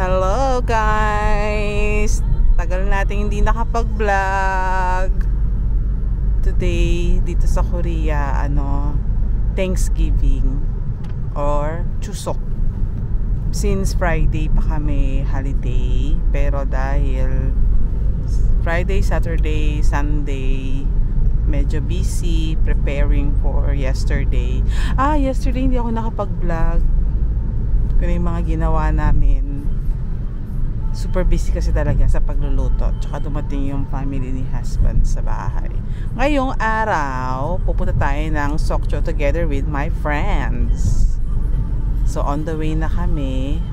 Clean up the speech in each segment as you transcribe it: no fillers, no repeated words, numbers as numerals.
Hello guys! Tagal natin hindi nakapag-vlog. Today, dito sa Korea, Thanksgiving or Chuseok. Since Friday pa kami holiday, pero dahil Friday, Saturday, Sunday, medyo busy preparing for yesterday. Yesterday hindi ako nakapag-vlog. Kung yung mga ginawa namin, super busy kasi talaga sa pagluluto. Tsaka dumating yung family ni husband sa bahay. Ngayong araw, pupunta tayo ng Sokcho together with my friends. So on the way na kami.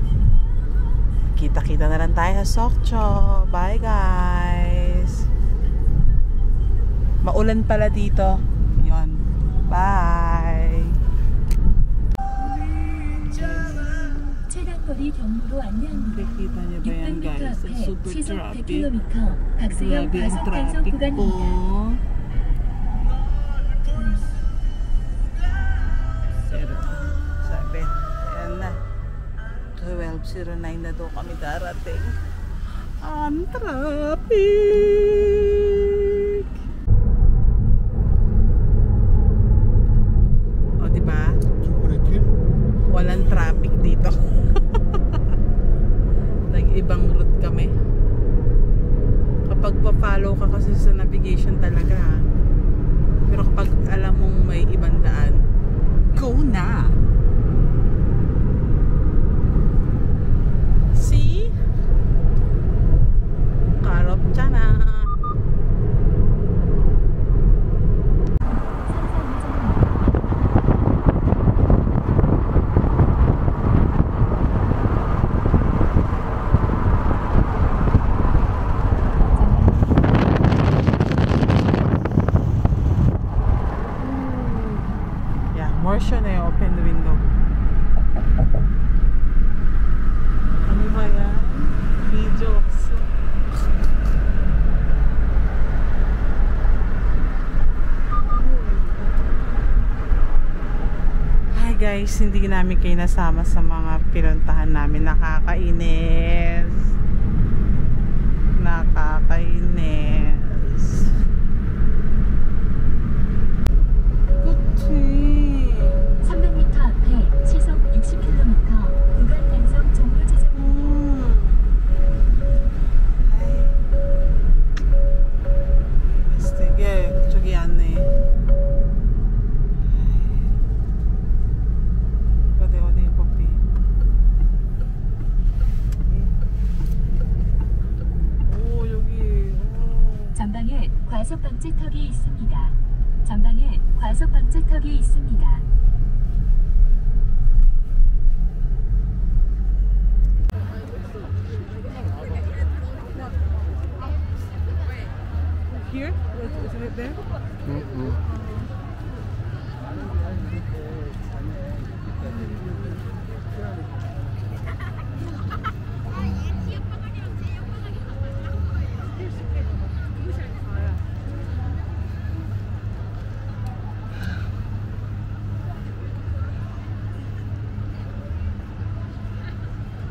Kita-kita na lang tayo sa Sokcho. Bye guys! Maulan pala dito. Yun. Bye! 거리 경로로 안내합니다. Kita niyo ba yan guys? Super 시속 traffic. 100km 박스형 과속 단속 구간입니다. Sabi, ayan na. 12:09 na daw kami darating. Ang traffic! O, diba? Walang traffic dito. Nag-ibang route kami. Kapag pa-follow ka kasi sa navigation talaga. Pero kapag alam mong may ibang daan, go na! See? Karop tiyana! Motion eh, open the window. Ano ba yan? Videos. Hi guys, hindi namin kayo nasama sa mga pinuntahan namin. Nakakainis. Nakakainis. 전방에 과속 방지턱이 있습니다. 전방에 과속 방지턱이 있습니다. Here? Is it there?